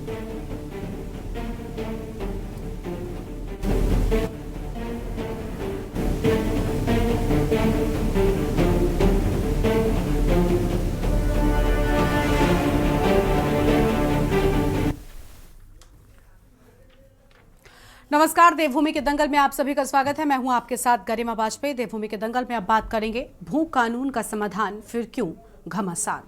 नमस्कार, देवभूमि के दंगल में आप सभी का स्वागत है। मैं हूं आपके साथ गरिमा वाजपेयी। देवभूमि के दंगल में अब बात करेंगे भू कानून का समाधान फिर क्यों घमासान।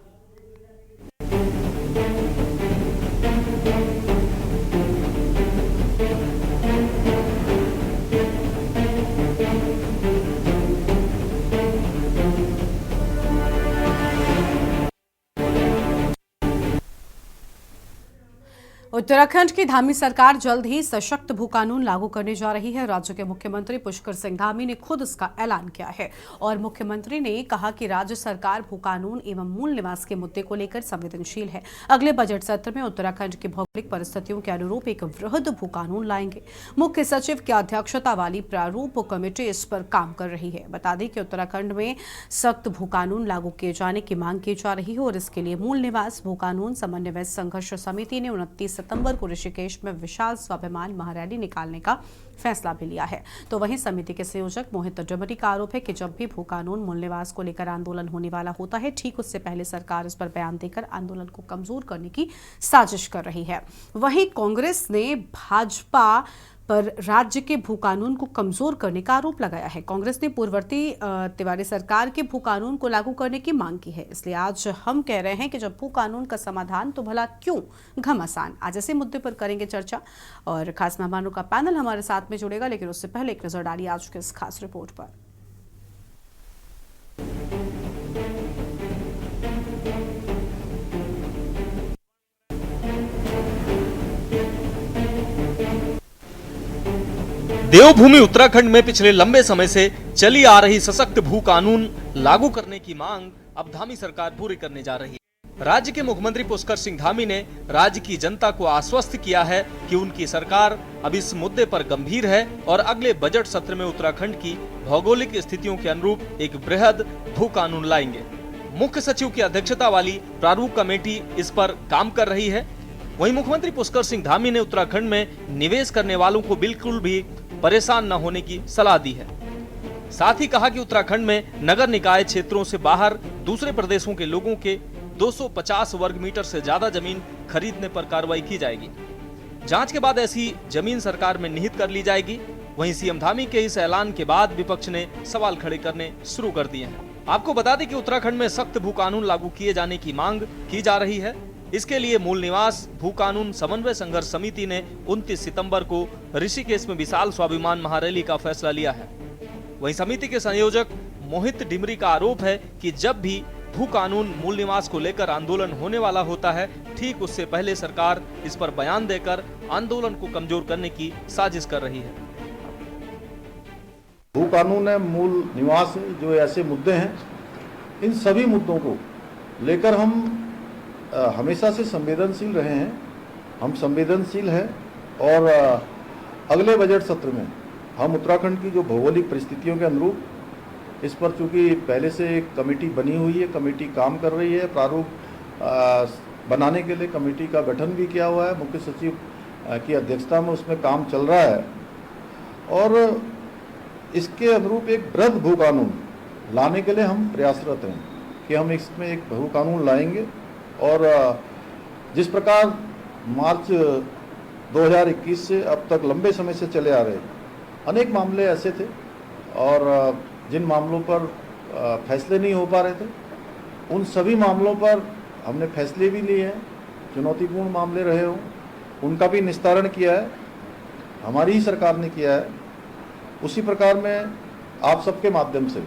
उत्तराखंड की धामी सरकार जल्द ही सशक्त भू कानून लागू करने जा रही है। राज्य के मुख्यमंत्री पुष्कर सिंह धामी ने खुद इसका ऐलान किया है और मुख्यमंत्री ने कहा कि राज्य सरकार भू कानून एवं मूल निवास के मुद्दे को लेकर संवेदनशील है। अगले बजट सत्र में उत्तराखंड की भौगोलिक परिस्थितियों के अनुरूप एक वृहद भू कानून लाएंगे। मुख्य सचिव की अध्यक्षता वाली प्रारूप कमेटी इस पर काम कर रही है। बता दें कि उत्तराखंड में सख्त भू कानून लागू किए जाने की मांग की जा रही है और इसके लिए मूल निवास भू कानून समन्वय संघर्ष समिति ने 29 सितंबर को ऋषिकेश में विशाल स्वाभिमान महारैली निकालने का फैसला भी लिया है। तो वहीं समिति के संयोजक मोहित डमरी का आरोप है कि जब भी भू कानून मूल निवास को लेकर आंदोलन होने वाला होता है, ठीक उससे पहले सरकार इस पर बयान देकर आंदोलन को कमजोर करने की साजिश कर रही है। वहीं कांग्रेस ने भाजपा पर राज्य के भू कानून को कमजोर करने का आरोप लगाया है। कांग्रेस ने पूर्ववर्ती तिवारी सरकार के भू कानून को लागू करने की मांग की है। इसलिए आज हम कह रहे हैं कि जब भू कानून का समाधान तो भला क्यों घमासान। आज इसी मुद्दे पर करेंगे चर्चा और खास मेहमानों का पैनल हमारे साथ में जुड़ेगा, लेकिन उससे पहले एक नजर डालिए आज के इस खास रिपोर्ट पर। देवभूमि उत्तराखंड में पिछले लंबे समय से चली आ रही सशक्त भू कानून लागू करने की मांग अब धामी सरकार पूरी करने जा रही है। राज्य के मुख्यमंत्री पुष्कर सिंह धामी ने राज्य की जनता को आश्वस्त किया है कि उनकी सरकार अब इस मुद्दे पर गंभीर है और अगले बजट सत्र में उत्तराखंड की भौगोलिक स्थितियों के अनुरूप एक वृहद भू कानून लाएंगे। मुख्य सचिव की अध्यक्षता वाली प्रारूप कमेटी इस पर काम कर रही है। वहीं मुख्यमंत्री पुष्कर सिंह धामी ने उत्तराखंड में निवेश करने वालों को बिल्कुल भी परेशान न होने की सलाह दी है। साथ ही कहा कि उत्तराखंड में नगर निकाय क्षेत्रों से बाहर दूसरे प्रदेशों के लोगों के 250 वर्ग मीटर से ज्यादा जमीन खरीदने पर कार्रवाई की जाएगी। जांच के बाद ऐसी जमीन सरकार में निहित कर ली जाएगी। वहीं सीएम धामी के इस ऐलान के बाद विपक्ष ने सवाल खड़े करने शुरू कर दिए हैं। आपको बता दें कि उत्तराखंड में सख्त भू कानून लागू किए जाने की मांग की जा रही है। इसके लिए मूल निवास भू कानून समन्वय संघर्ष समिति ने 29 सितंबर को ऋषिकेश में विशाल स्वाभिमान महारैली का फैसला लिया है। वहीं समिति के संयोजक मोहित डिमरी का आरोप है कि जब भी भू कानून मूल निवास को लेकर आंदोलन होने वाला होता है, ठीक उससे पहले सरकार इस पर बयान देकर आंदोलन को कमजोर करने की साजिश कर रही है। भू कानून है, मूल निवास है, जो ऐसे मुद्दे हैं, इन सभी मुद्दों को लेकर हम हमेशा से संवेदनशील रहे हैं। हम संवेदनशील हैं और अगले बजट सत्र में हम उत्तराखंड की जो भौगोलिक परिस्थितियों के अनुरूप इस पर, चूँकि पहले से एक कमेटी बनी हुई है, कमेटी काम कर रही है, प्रारूप बनाने के लिए कमेटी का गठन भी किया हुआ है, मुख्य सचिव की अध्यक्षता में उसमें काम चल रहा है और इसके अनुरूप एक वृहद भू कानून लाने के लिए हम प्रयासरत हैं कि हम इसमें एक भू कानून लाएंगे। और जिस प्रकार मार्च 2021 से अब तक लंबे समय से चले आ रहे अनेक मामले ऐसे थे और जिन मामलों पर फैसले नहीं हो पा रहे थे, उन सभी मामलों पर हमने फैसले भी लिए हैं। चुनौतीपूर्ण मामले रहे हों, उनका भी निस्तारण किया है, हमारी ही सरकार ने किया है। उसी प्रकार में आप सबके माध्यम से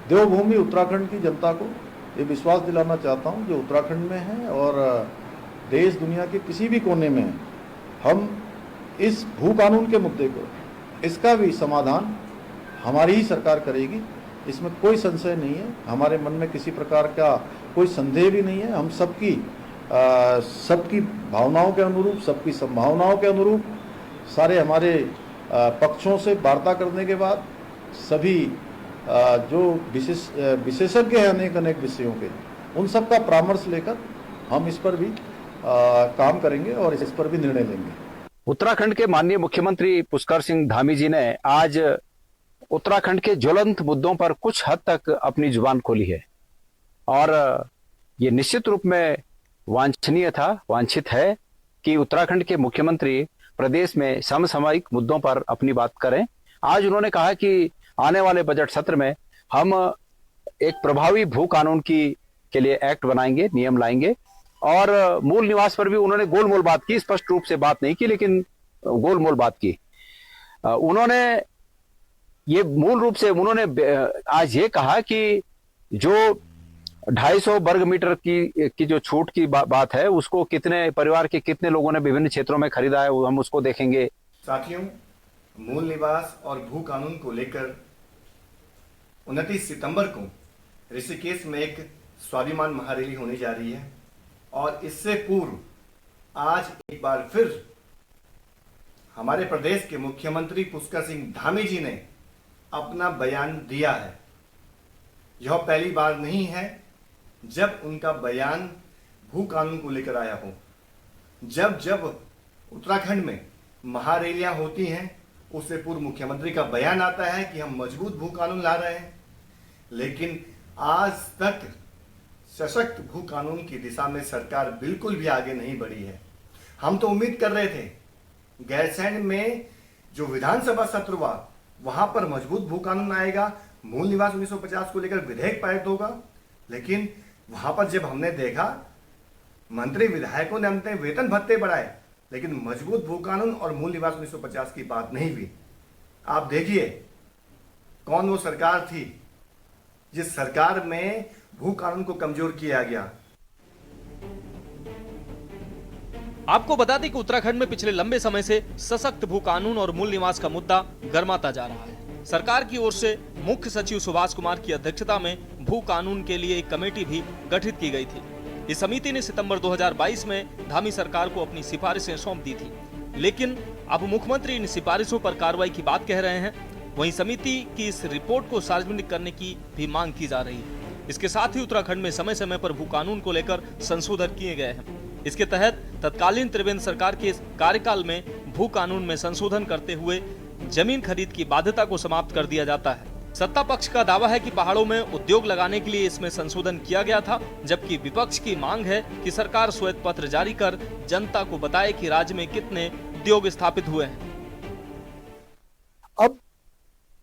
देवभूमि उत्तराखंड की जनता को ये विश्वास दिलाना चाहता हूँ, जो उत्तराखंड में है और देश दुनिया के किसी भी कोने में है, हम इस भू कानून के मुद्दे को, इसका भी समाधान हमारी ही सरकार करेगी। इसमें कोई संशय नहीं है, हमारे मन में किसी प्रकार का कोई संदेह भी नहीं है। हम सबकी भावनाओं के अनुरूप, सबकी संभावनाओं के अनुरूप, सारे हमारे पक्षों से वार्ता करने के बाद सभी जो विशेषज्ञ हैं अनेक विषयों के, उन सब का परामर्श लेकर हम इस पर भी काम करेंगे और इस पर भी निर्णय लेंगे। उत्तराखंड के माननीय मुख्यमंत्री पुष्कर सिंह धामी जी ने आज उत्तराखंड के ज्वलंत मुद्दों पर कुछ हद तक अपनी जुबान खोली है और ये निश्चित रूप में वांछित है कि उत्तराखंड के मुख्यमंत्री प्रदेश में समसामयिक मुद्दों पर अपनी बात करें। आज उन्होंने कहा कि आने वाले बजट सत्र में हम एक प्रभावी भू कानून के लिए एक्ट बनाएंगे, नियम लाएंगे और मूल निवास पर भी उन्होंने गोलमोल बात की, स्पष्ट रूप से बात नहीं की लेकिन गोलमोल बात की। उन्होंने ये मूल रूप से आज ये कहा कि जो 250 वर्ग मीटर की जो छूट की बात है उसको कितने परिवार के कितने लोगों ने विभिन्न क्षेत्रों में खरीदा है हम उसको देखेंगे। साथियों, मूल निवास और भू कानून को लेकर 29 सितंबर को ऋषिकेश में एक स्वाभिमान महारैली होने जा रही है और इससे पूर्व आज एक बार फिर हमारे प्रदेश के मुख्यमंत्री पुष्कर सिंह धामी जी ने अपना बयान दिया है। यह पहली बार नहीं है जब उनका बयान भू कानून को लेकर आया हो। जब उत्तराखंड में महारैलियां होती हैं उससे पूर्व मुख्यमंत्री का बयान आता है कि हम मजबूत भू कानून ला रहे हैं, लेकिन आज तक सशक्त भू कानून की दिशा में सरकार बिल्कुल भी आगे नहीं बढ़ी है। हम तो उम्मीद कर रहे थे गैरसैंण में जो विधानसभा सत्र हुआ वहां पर मजबूत भू कानून आएगा, मूल निवास 1950 को लेकर विधेयक पारित होगा, लेकिन वहां पर जब हमने देखा मंत्री विधायकों ने अपने वेतन भत्ते बढ़ाए लेकिन मजबूत भू कानून और मूल निवास 1950 की बात नहीं हुई। आप देखिए कौन वो सरकार थी जिस सरकार में भू कानून को कमजोर किया गया। आपको बता दें कि उत्तराखंड में पिछले लंबे समय से सशक्त भू कानून और मूल निवास का मुद्दा गरमाता जा रहा है। सरकार की ओर से मुख्य सचिव सुभाष कुमार की अध्यक्षता में भू कानून के लिए एक कमेटी भी गठित की गई थी। इस समिति ने सितंबर 2022 में धामी सरकार को अपनी सिफारिशें सौंप दी थी, लेकिन अब मुख्यमंत्री इन सिफारिशों पर कार्रवाई की बात कह रहे हैं। वहीं समिति की इस रिपोर्ट को सार्वजनिक करने की भी मांग की जा रही है। इसके साथ ही उत्तराखंड में समय समय पर भू कानून को लेकर संशोधन किए गए हैं। इसके तहत तत्कालीन त्रिवेंद्र सरकार के कार्यकाल में भू कानून में संशोधन करते हुए जमीन खरीद की बाध्यता को समाप्त कर दिया जाता है। सत्ता पक्ष का दावा है कि पहाड़ों में उद्योग लगाने के लिए इसमें संशोधन किया गया था, जबकि विपक्ष की मांग है कि सरकार श्वेत पत्र जारी कर जनता को बताए कि राज्य में कितने उद्योग स्थापित हुए हैं। अब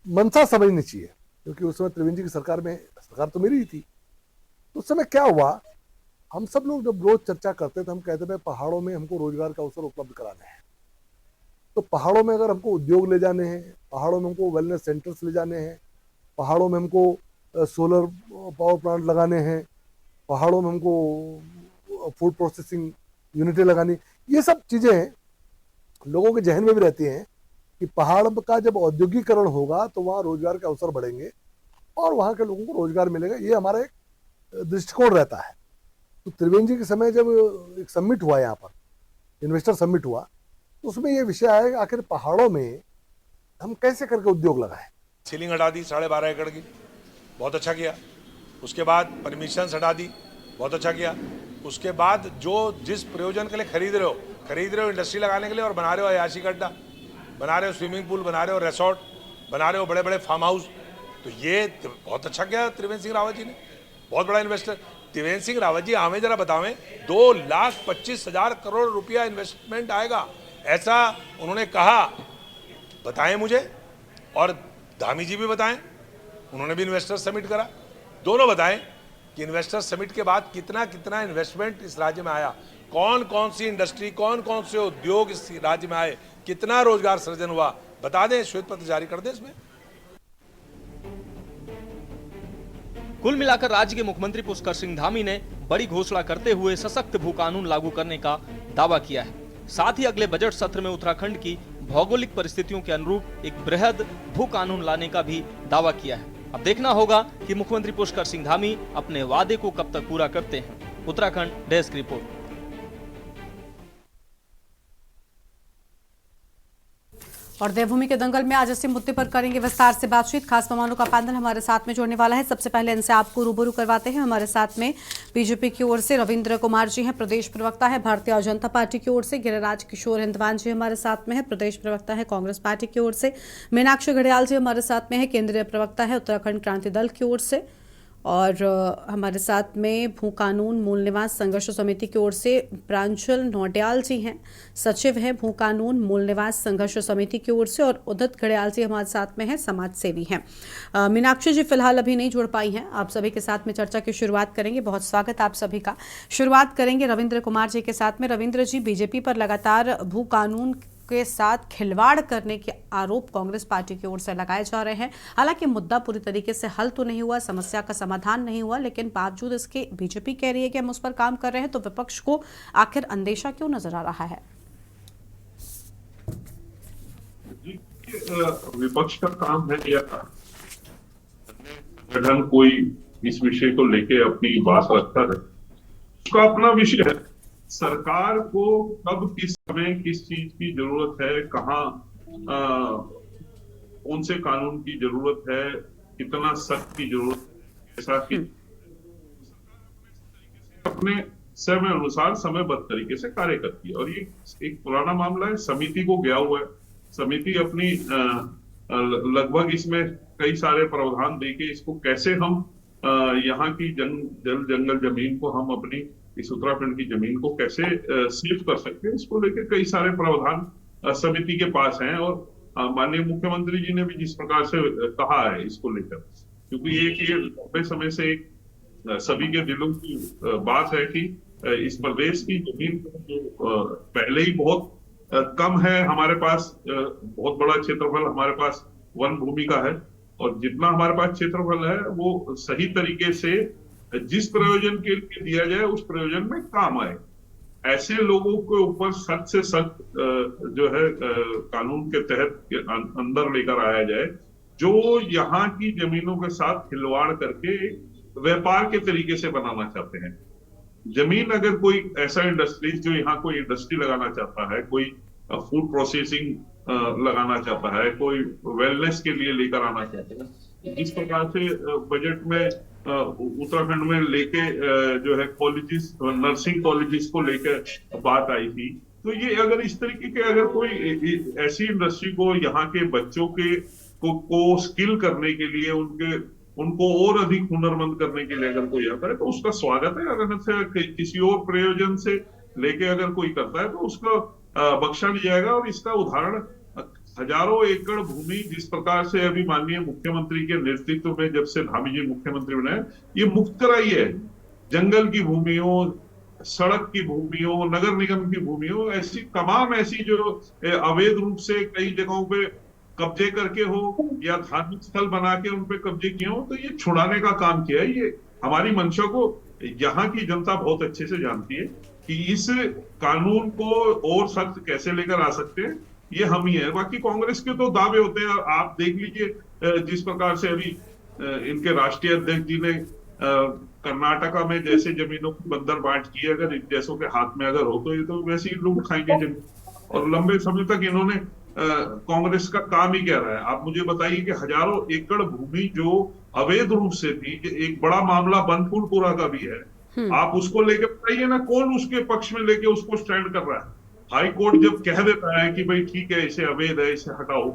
मंशा समझनी चाहिए, क्योंकि उस समय त्रिवेंद्र जी की सरकार तो मेरी ही थी। उस समय क्या हुआ, हम सब लोग जब रोज चर्चा करते थे हम कहते थे पहाड़ों में हमको रोजगार का अवसर उपलब्ध कराने हैं। तो पहाड़ों में अगर हमको उद्योग ले जाने हैं, पहाड़ों में हमको वेलनेस सेंटर्स ले जाने हैं, पहाड़ों में हमको सोलर पावर प्लांट लगाने हैं, पहाड़ों में हमको फूड प्रोसेसिंग यूनिटें लगानी, ये सब चीज़ें लोगों के जहन में भी रहती हैं कि पहाड़ का जब औद्योगिकरण होगा तो वहाँ रोजगार के अवसर बढ़ेंगे और वहाँ के लोगों को रोजगार मिलेगा। ये हमारा एक दृष्टिकोण रहता है। तो त्रिवेंद्र जी के समय जब एक समिट हुआ, यहाँ पर इन्वेस्टर समिट हुआ, तो उसमें ये विषय आया कि आखिर पहाड़ों में हम कैसे करके उद्योग लगाएं। सीलिंग हटा दी 12.5 एकड़ की, बहुत अच्छा किया। उसके बाद परमिशन हटा दी, बहुत अच्छा किया। उसके बाद जो जिस प्रयोजन के लिए खरीद रहे हो इंडस्ट्री लगाने के लिए और बना रहे हो अयाशी गड्ढा, बना रहे हो स्विमिंग पूल, बना रहे हो रिसोर्ट, बना रहे हो बड़े बड़े फार्म हाउस, तो ये बहुत अच्छा किया त्रिवेंद्र सिंह रावत जी ने, बहुत बड़ा इन्वेस्टर। त्रिवेंद्र सिंह रावत जी हमें जरा बतावें, 2,25,000 करोड़ रुपया इन्वेस्टमेंट आएगा ऐसा उन्होंने कहा, बताएं मुझे, और धामी जी भी बताएं, उन्होंने भी इन्वेस्टर समिट करा, दोनों बताएं कि इन्वेस्टर समिट के बाद कितना इन्वेस्टमेंट इस राज्य में आया, कौन कौन सी इंडस्ट्री, कौन कौन से उद्योग इस राज्य में आए, कितना रोजगार सृजन हुआ, बता दें, श्वेत पत्र जारी कर दें इसमें। कुल मिलाकर राज्य के मुख्यमंत्री पुष्कर सिंह धामी ने बड़ी घोषणा करते हुए सशक्त भू कानून लागू करने का दावा किया है। साथ ही अगले बजट सत्र में उत्तराखंड की भौगोलिक परिस्थितियों के अनुरूप एक बृहद भू कानून लाने का भी दावा किया है। अब देखना होगा कि मुख्यमंत्री पुष्कर सिंह धामी अपने वादे को कब तक पूरा करते हैं। Uttarakhand desk report. और देवभूमि के दंगल में आज इसी मुद्दे पर करेंगे विस्तार से बातचीत। खास मेहमानों का पैनल हमारे साथ में जुड़ने वाला है। सबसे पहले इनसे आपको रूबरू करवाते हैं। हमारे साथ में बीजेपी की ओर से रविंद्र कुमार जी हैं, प्रदेश प्रवक्ता है। भारतीय जनता पार्टी की ओर से गिरिराज किशोर हिंदवान जी हमारे साथ में है, प्रदेश प्रवक्ता है कांग्रेस पार्टी की ओर से। मीनाक्षी घड़ियाल जी हमारे साथ में है, केंद्रीय प्रवक्ता है उत्तराखंड क्रांति दल की ओर से। और हमारे साथ में भू कानून मूल निवास संघर्ष समिति की ओर से प्रांजल नौटियाल जी हैं, सचिव हैं भू कानून मूल निवास संघर्ष समिति की ओर से। और उदित घड़ियाल जी हमारे साथ में हैं, समाज सेवी हैं। मीनाक्षी जी फिलहाल अभी नहीं जुड़ पाई हैं। आप सभी के साथ में चर्चा की शुरुआत करेंगे। बहुत स्वागत आप सभी का। शुरुआत करेंगे रविंद्र कुमार जी के साथ में। रविंद्र जी, बीजेपी पर लगातार भू कानून के साथ खिलवाड़ करने के आरोप कांग्रेस पार्टी की ओर से लगाए जा रहे हैं। हालांकि मुद्दा पूरी तरीके से हल तो नहीं हुआ, समस्या का समाधान नहीं हुआ, लेकिन बावजूद इसके बीजेपी कह रही है कि हम उस पर काम कर रहे हैं। तो विपक्ष को आखिर अंदेशा क्यों नजर आ रहा है? विपक्ष का काम है या संगठन कोई इस विषय को लेके अपनी बात रखता है, उसका अपना विषय है। सरकार को कब किस समय किस चीज की जरूरत है, कहाँ कौन से कानून की जरूरत है, कितना सख्त की जरूरत है, ऐसा कि अपने समय अनुसार समयबद्ध तरीके से कार्य करती है। और ये एक पुराना मामला है, समिति को गया हुआ है। समिति अपनी लगभग इसमें कई सारे प्रावधान देके इसको कैसे हम यहाँ की जल जंगल जमीन को हम अपनी इस उत्तराखंड की जमीन को कैसे सेव कर सकते हैं, इसको लेकर कई सारे प्रावधान समिति के पास हैं। और माननीय मुख्यमंत्री जी ने भी जिस प्रकार से कहा है इसको लेकर, क्योंकि ये लंबे समय से एक सभी के दिलों की बात है कि इस प्रदेश की जमीन जो पहले ही बहुत कम है, हमारे पास बहुत बड़ा क्षेत्रफल हमारे पास वन भूमि का है, और जितना हमारे पास क्षेत्रफल है वो सही तरीके से जिस प्रयोजन के लिए दिया जाए उस प्रयोजन में काम आए। ऐसे लोगों के ऊपर सख्त से सख्त जो है कानून के तहत अंदर लेकर आया जाए, जो यहाँ की जमीनों के साथ खिलवाड़ करके व्यापार के तरीके से बनाना चाहते हैं। जमीन अगर कोई ऐसा इंडस्ट्रीज जो यहाँ कोई इंडस्ट्री लगाना चाहता है, कोई फूड प्रोसेसिंग लगाना चाहता है, कोई वेलनेस के लिए लेकर आना चाहता है, जिस प्रकार से बजट में उत्तराखंड में लेके जो है कॉलेजेस, नर्सिंग कॉलेजेस को लेकर बात आई थी, तो ये अगर इस तरीके के अगर कोई ऐसी इंडस्ट्री को यहाँ के बच्चों के को स्किल करने के लिए उनको और अधिक हुनरमंद करने के लिए अगर कोई यहाँ करे तो उसका स्वागत है। अगर से किसी और प्रयोजन से लेके अगर कोई करता है तो उसका बख्शा नहीं जाएगा। और इसका उदाहरण हजारों एकड़ भूमि जिस प्रकार से अभी माननीय मुख्यमंत्री के नेतृत्व में जब से धामी जी मुख्यमंत्री बने, ये मुक्त कराई है। जंगल की भूमि हो, सड़क की भूमि हो, नगर निगम की भूमि हो, ऐसी तमाम ऐसी जो अवैध रूप से कई जगहों पे कब्जे करके हो या धार्मिक स्थल बना के उन पे कब्जे किए हो, तो ये छुड़ाने का काम किया है। ये हमारी मंशा को यहाँ की जनता बहुत अच्छे से जानती है कि इस कानून को और सख्त कैसे लेकर आ सकते हैं, ये हम ही है। बाकी कांग्रेस के तो दावे होते हैं। आप देख लीजिए जिस प्रकार से अभी इनके राष्ट्रीय अध्यक्ष जी ने कर्नाटका में जैसे जमीनों की बंदर बांट की, अगर इन जैसों के हाथ में अगर हो तो ये तो वैसे ही लूट खाएंगे जमीन। और लंबे समय तक इन्होंने कांग्रेस का काम ही क्या रहा है। आप मुझे बताइए कि हजारों एकड़ भूमि जो अवैध रूप से थी, एक बड़ा मामला बनफुलपुरा का भी है, आप उसको लेके बताइए ना, कौन उसके पक्ष में लेके उसको स्टैंड कर रहा है। हाई कोर्ट जब कह देता है कि भाई ठीक है इसे अवैध है इसे हटाओ,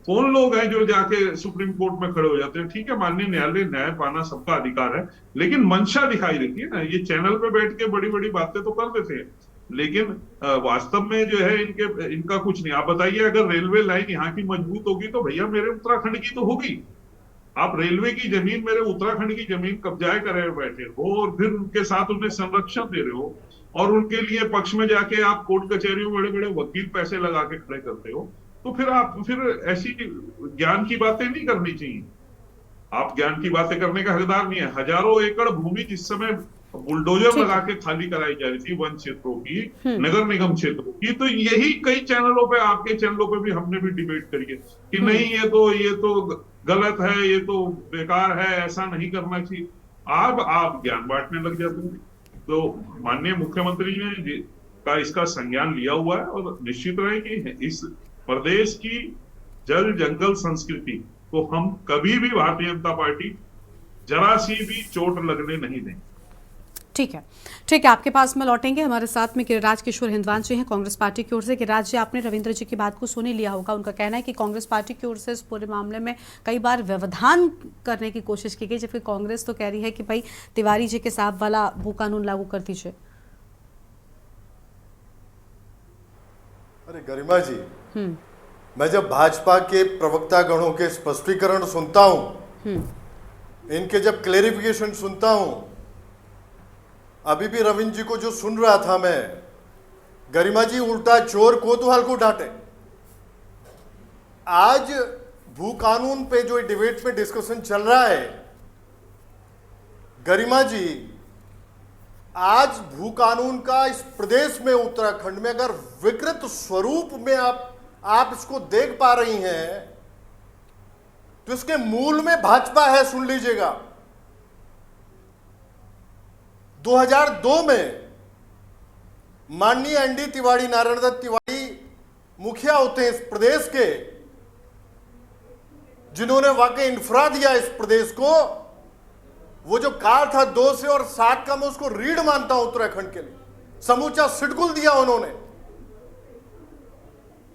कौन लोग हैं जो जाके सुप्रीम कोर्ट में खड़े हो जाते हैं। ठीक है, माननीय न्यायालय न्याय पाना सबका अधिकार है, लेकिन मंशा दिखाई देती है ना। ये चैनल पे बैठ के बड़ी बड़ी बातें तो कर देते हैं, लेकिन वास्तव में जो है इनका कुछ नहीं। आप बताइए अगर रेलवे लाइन यहाँ की मजबूत होगी तो भैया मेरे उत्तराखंड की तो होगी। आप रेलवे की जमीन मेरे उत्तराखंड की जमीन कब्जाए करे बैठे हो और फिर उनके साथ उन्हें संरक्षण दे रहे हो, और उनके लिए पक्ष में जाके आप कोर्ट कचहरियों में बड़े बड़े वकील पैसे लगा के खड़े करते हो, तो फिर ऐसी ज्ञान की बातें नहीं करनी चाहिए। आप ज्ञान की बातें करने का हकदार नहीं है। हजारों एकड़ भूमि जिस समय बुलडोजर लगा के खाली कराई जा रही थी वन क्षेत्रों की, नगर निगम क्षेत्रों की, तो यही कई चैनलों पे, आपके चैनलों पे भी हमने भी डिबेट करी है कि नहीं ये तो गलत है, ये तो बेकार है, ऐसा नहीं करना चाहिए। आप ज्ञान बांटने लग जाते हैं। तो माननीय मुख्यमंत्री ने का इसका संज्ञान लिया हुआ है, और निश्चित रहे कि इस प्रदेश की जल जंगल संस्कृति को हम कभी भी भारतीय जनता पार्टी जरा सी भी चोट लगने नहीं देंगे। ठीक है, आपके पास में लौटेंगे। हमारे साथ में गिरिराज किशोर हिंदवान जी हैं कांग्रेस पार्टी की ओर से। गिरिराज जी, आपने रविंद्र जी की बात को सुन ही लिया होगा। उनका कहना है कि कांग्रेस पार्टी की ओर से इस पूरे मामले में कई बार व्यवधान करने की कोशिश की गई, जबकि कांग्रेस तो कह रही है कि भाई तिवारी जी के साहब वाला भू कानून लागू कर दीजिए। अरे गरिमा जी, मैं जब भाजपा के प्रवक्ता गणों के स्पष्टीकरण सुनता हूं, इनके जब क्लेरिफिकेशन सुनता हूं, अभी भी रविंद्र जी को जो सुन रहा था मैं, गरिमा जी उल्टा चोर कोतवाल को डांटे। आज भू कानून पे जो डिबेट में डिस्कशन चल रहा है, गरिमा जी, आज भू कानून का इस प्रदेश में उत्तराखंड में अगर विकृत स्वरूप में आप इसको देख पा रही हैं, तो इसके मूल में भाजपा है। सुन लीजिएगा, 2002 में माननीय एनडी तिवारी, नारायण दत्त तिवारी मुखिया होते हैं इस प्रदेश के, जिन्होंने वाकई इंफ्रा दिया इस प्रदेश को। वो जो काल था 2 से और 7 का, मैं उसको रीढ़ मानता हूं उत्तराखंड के लिए। समूचा सिडकुल दिया उन्होंने,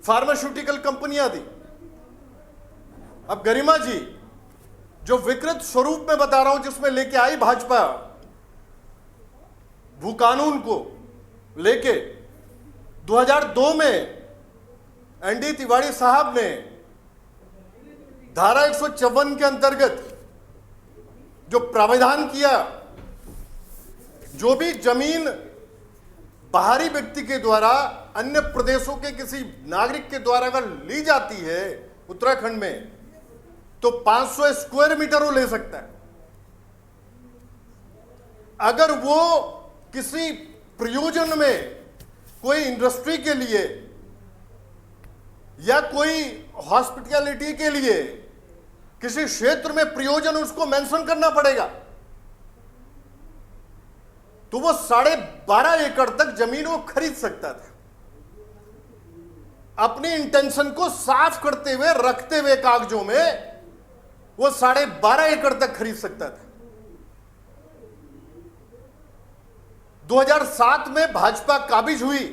फार्मास्यूटिकल कंपनियां दी। अब गरिमा जी, जो विकृत स्वरूप में बता रहा हूं जिसमें लेके आई भाजपा भू कानून को लेके, 2002 में एनडी तिवारी साहब ने धारा 154 के अंतर्गत जो प्रावधान किया, जो भी जमीन बाहरी व्यक्ति के द्वारा अन्य प्रदेशों के किसी नागरिक के द्वारा अगर ली जाती है उत्तराखंड में, तो 500 स्क्वायर मीटर वो ले सकता है। अगर वो किसी प्रयोजन में, कोई इंडस्ट्री के लिए या कोई हॉस्पिटैलिटी के लिए किसी क्षेत्र में प्रयोजन, उसको मेंशन करना पड़ेगा, तो वो 12.5 एकड़ तक जमीन वो खरीद सकता था, अपनी इंटेंशन को साफ करते हुए, रखते हुए कागजों में वो 12.5 एकड़ तक खरीद सकता था। 2007 में भाजपा काबिज हुई,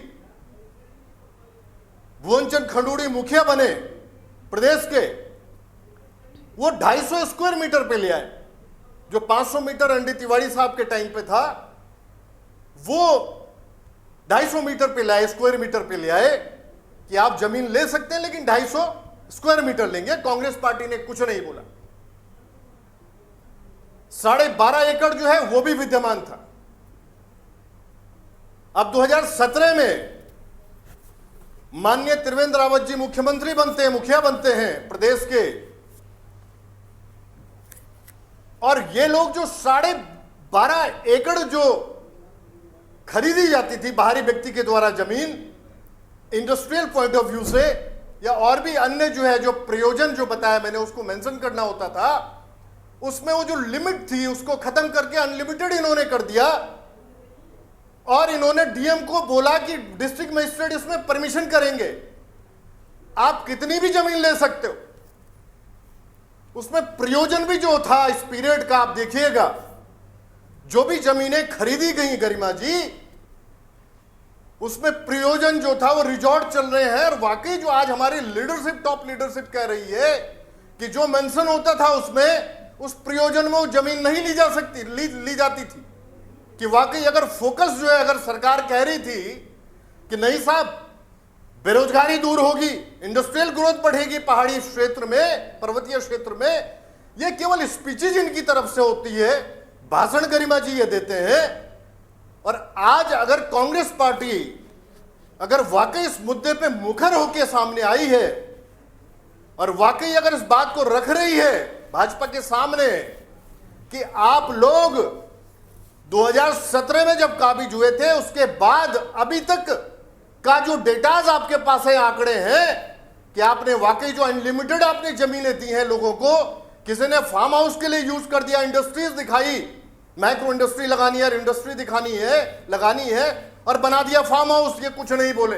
भुवनचंद खंडूड़ी मुखिया बने प्रदेश के, वो 250 स्क्वायर मीटर पे ले आए। जो 500 मीटर एनडी तिवारी साहब के टाइम पे था, वो 250 मीटर पे लाए, स्क्वायर मीटर पे ले आए कि आप जमीन ले सकते हैं, लेकिन 250 स्क्वायर मीटर लेंगे। कांग्रेस पार्टी ने कुछ नहीं बोला। 12.5 एकड़ जो है वो भी विद्यमान था। अब 2017 में माननीय त्रिवेंद्र रावत जी मुख्यमंत्री बनते हैं, मुखिया बनते हैं प्रदेश के, और ये लोग जो 12.5 एकड़ जो खरीदी जाती थी बाहरी व्यक्ति के द्वारा जमीन, इंडस्ट्रियल पॉइंट ऑफ व्यू से या और भी अन्य जो है, जो प्रयोजन जो बताया मैंने उसको मेंशन करना होता था, उसमें वो जो लिमिट थी उसको खत्म करके अनलिमिटेड इन्होंने कर दिया। और इन्होंने डीएम को बोला कि डिस्ट्रिक्ट मजिस्ट्रेट इसमें परमिशन करेंगे, आप कितनी भी जमीन ले सकते हो। उसमें प्रयोजन भी जो था इस पीरियड का, आप देखिएगा, जो भी जमीनें खरीदी गई गरिमा जी, उसमें प्रयोजन जो था वो रिजॉर्ट चल रहे हैं। और वाकई जो आज हमारी लीडरशिप, टॉप लीडरशिप कह रही है कि जो मेंशन होता था उसमें, उस प्रयोजन में वो जमीन नहीं ली जा सकती, ली जाती थी। कि वाकई अगर फोकस जो है, अगर सरकार कह रही थी कि नहीं साहब, बेरोजगारी दूर होगी, इंडस्ट्रियल ग्रोथ बढ़ेगी पहाड़ी क्षेत्र में, पर्वतीय क्षेत्र में, ये केवल स्पीचेज इनकी तरफ से होती है, भाषण गरिमा जी ये देते हैं। और आज अगर कांग्रेस पार्टी अगर वाकई इस मुद्दे पे मुखर होकर सामने आई है और वाकई अगर इस बात को रख रही है भाजपा के सामने कि आप लोग 2017 में जब काबिज हुए थे, उसके बाद अभी तक का जो डेटाज आपके पास है, आंकड़े हैं कि आपने वाकई जो अनलिमिटेड आपने जमीनें दी हैं लोगों को, किसी ने फार्म हाउस के लिए यूज कर दिया, इंडस्ट्रीज दिखाई, माइक्रो इंडस्ट्री लगानी है, इंडस्ट्री दिखानी है, लगानी है, और बना दिया फार्म हाउस। ये कुछ नहीं बोले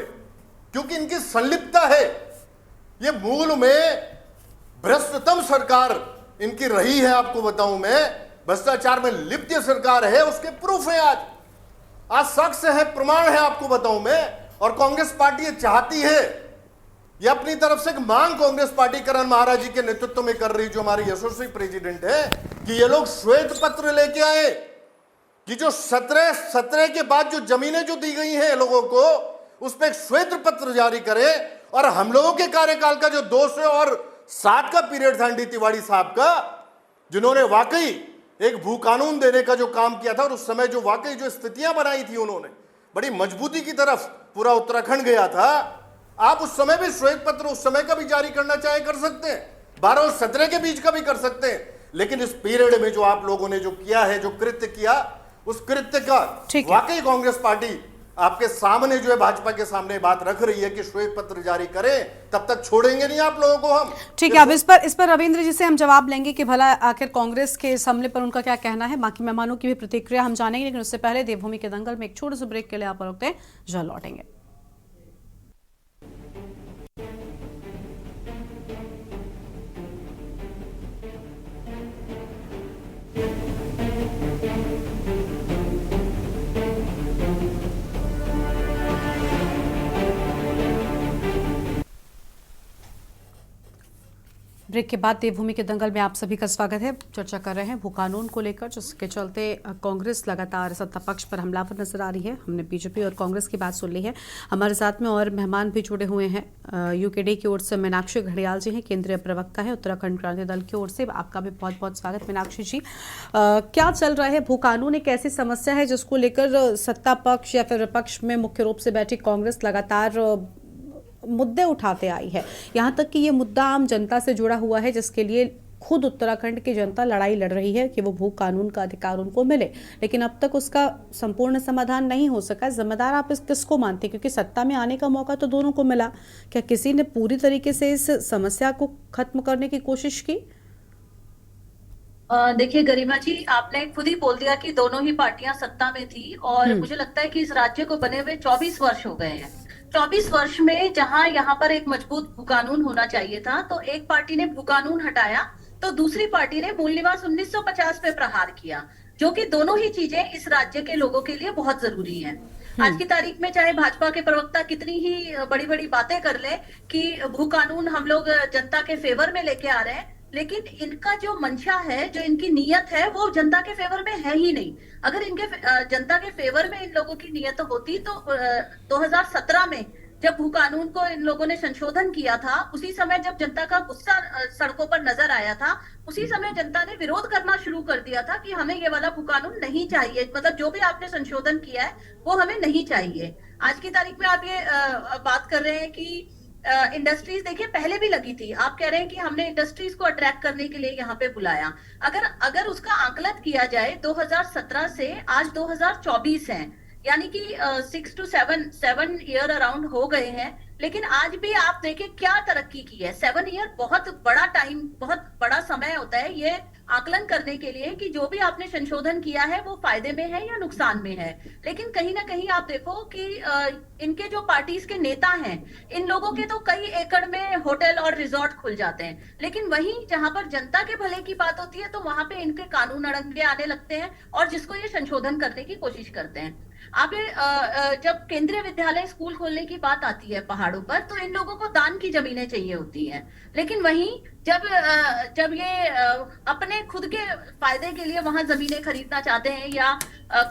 क्योंकि इनकी संलिप्तता है। ये मूल में भ्रष्टतम सरकार इनकी रही है। आपको बताऊं मैं, भ्रष्टाचार में लिप्त ये सरकार है, उसके प्रूफ है आज साक्ष्य है, प्रमाण है, आपको बताऊं मैं। और कांग्रेस पार्टी ये चाहती है, ये अपनी तरफ से एक मांग कांग्रेस पार्टी करण महाराज जी के नेतृत्व में कर रही, जो हमारी यशस्वी प्रेसिडेंट है, कि ये लोग श्वेत पत्र लेके आए कि जो 17 के बाद जो जमीनें जो दी गई हैं लोगों को, उस पर एक श्वेत पत्र जारी करें। और हम लोगों के कार्यकाल का जो 207 का पीरियड था एनडी तिवारी साहब का, जिन्होंने वाकई एक भू कानून देने का जो काम किया था, और उस समय जो वाकई जो स्थितियां बनाई थी उन्होंने, बड़ी मजबूती की तरफ पूरा उत्तराखंड गया था। आप उस समय भी श्वेत पत्र उस समय का भी जारी करना चाहे कर सकते हैं, 12 और 17 के बीच का भी कर सकते हैं। लेकिन इस पीरियड में जो आप लोगों ने जो किया है, जो कृत्य किया, उस कृत्य का वाकई कांग्रेस पार्टी आपके सामने जो है, भाजपा के सामने बात रख रही है कि श्वेत पत्र जारी करें, तब तक छोड़ेंगे नहीं आप लोगों को हम। ठीक है, अब इस पर रविंद्र जी से हम जवाब लेंगे कि भला आखिर कांग्रेस के इस हमले पर उनका क्या कहना है। बाकी मेहमानों की भी प्रतिक्रिया हम जानेंगे, लेकिन उससे पहले देवभूमि के दंगल में एक छोटे से ब्रेक के लिए आप रुकते हैं, जल्द लौटेंगे। ब्रेक के बाद देवभूमि के दंगल में आप सभी का स्वागत है। चर्चा कर रहे हैं भू कानून को लेकर, जिसके चलते कांग्रेस लगातार सत्ता पक्ष पर हमलावर नजर आ रही है। हमने बीजेपी और कांग्रेस की बात सुन ली है। हमारे साथ में और मेहमान भी जुड़े हुए हैं। यूकेडी की ओर से मीनाक्षी घड़ियाल जी हैं, केंद्रीय प्रवक्ता है उत्तराखंड क्रांति दल की ओर से। आपका भी बहुत बहुत स्वागत मीनाक्षी जी। क्या चल रहा है? भू कानून एक ऐसी समस्या है जिसको लेकर सत्ता पक्ष या फिर विपक्ष में मुख्य रूप से बैठी कांग्रेस लगातार मुद्दे उठाते आई है। यहाँ तक कि ये मुद्दा आम जनता से जुड़ा हुआ है, जिसके लिए खुद उत्तराखंड की जनता लड़ाई लड़ रही है कि वो भू कानून का अधिकार उनको मिले, लेकिन अब तक उसका संपूर्ण समाधान नहीं हो सका। जिम्मेदार आप किसको मानते हैं? क्योंकि सत्ता में आने का मौका तो दोनों को मिला, क्या किसी ने पूरी तरीके से इस समस्या को खत्म करने की कोशिश की? देखिए गरिमा जी, आपने खुद ही बोल दिया कि दोनों ही पार्टियां सत्ता में थी, और मुझे लगता है कि इस राज्य को बने हुए 24 वर्ष हो गए हैं। 24 वर्ष में जहां यहाँ पर एक मजबूत भू कानून होना चाहिए था, तो एक पार्टी ने भू कानून हटाया, तो दूसरी पार्टी ने मूल निवास 1950 पे प्रहार किया, जो कि दोनों ही चीजें इस राज्य के लोगों के लिए बहुत जरूरी है। आज की तारीख में चाहे भाजपा के प्रवक्ता कितनी ही बड़ी बड़ी बातें कर ले कि भू कानून हम लोग जनता के फेवर में लेके आ रहे हैं, लेकिन इनका जो मंशा है, जो इनकी नीयत है, वो जनता के फेवर में है ही नहीं। अगर इनके जनता के फेवर में इन लोगों की नीयत होती तो 2017 में जब भू कानून को इन लोगों ने संशोधन किया था, उसी समय जब जनता का गुस्सा सड़कों पर नजर आया था, उसी समय जनता ने विरोध करना शुरू कर दिया था कि हमें ये वाला भू कानून नहीं चाहिए, मतलब जो भी आपने संशोधन किया है वो हमें नहीं चाहिए। आज की तारीख में आप ये बात कर रहे हैं कि इंडस्ट्रीज देखिए पहले भी लगी थी, आप कह रहे हैं कि हमने इंडस्ट्रीज को अट्रैक्ट करने के लिए यहाँ पे बुलाया। अगर उसका आकलन किया जाए 2017 से आज 2024 है, यानी कि 6 to 7 ईयर अराउंड हो गए हैं, लेकिन आज भी आप देखिए क्या तरक्की की है। 7 ईयर बहुत बड़ा टाइम, बहुत बड़ा समय होता है ये आकलन करने के लिए कि जो भी आपने संशोधन किया है वो फायदे में है या नुकसान में है। लेकिन कहीं ना कहीं आप देखो कि इनके जो पार्टीज के नेता हैं, इन लोगों के तो कई एकड़ में होटल और रिजॉर्ट खुल जाते हैं, लेकिन वहीं जहां पर जनता के भले की बात होती है तो वहां पे इनके कानून अड़ंगे आने लगते हैं और जिसको ये संशोधन करने की कोशिश करते हैं। आपने जब केंद्रीय विद्यालय स्कूल खोलने की बात आती है पहाड़ों पर, तो इन लोगों को दान की जमीनें चाहिए होती हैं, लेकिन वहीं जब ये अपने खुद के फायदे के लिए वहां जमीनें खरीदना चाहते हैं या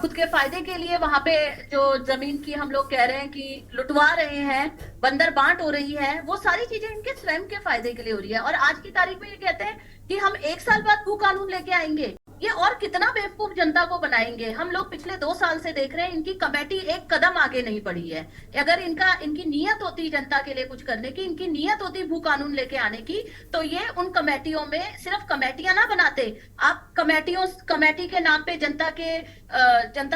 खुद के फायदे के लिए वहां पे जो जमीन की हम लोग कह रहे हैं कि लुटवा रहे हैं, बंदर बांट हो रही है, वो सारी चीजें इनके स्वयं के फायदे के लिए हो रही है। और आज की तारीख में ये कहते हैं कि हम 1 साल बाद भू कानून लेके आएंगे। ये और कितना बेवकूफ जनता को बनाएंगे। हम लोग पिछले 2 साल से देख रहे हैं इनकी कमेटी एक कदम आगे नहीं बढ़ी है। अगर इनकी नीयत होती जनता के लिए कुछ करने की, इनकी नीयत होती भू कानून लेके आने की, तो ये उन कमेटियों में सिर्फ कमेटियां ना बनाते। आप कमेटी के नाम पे जनता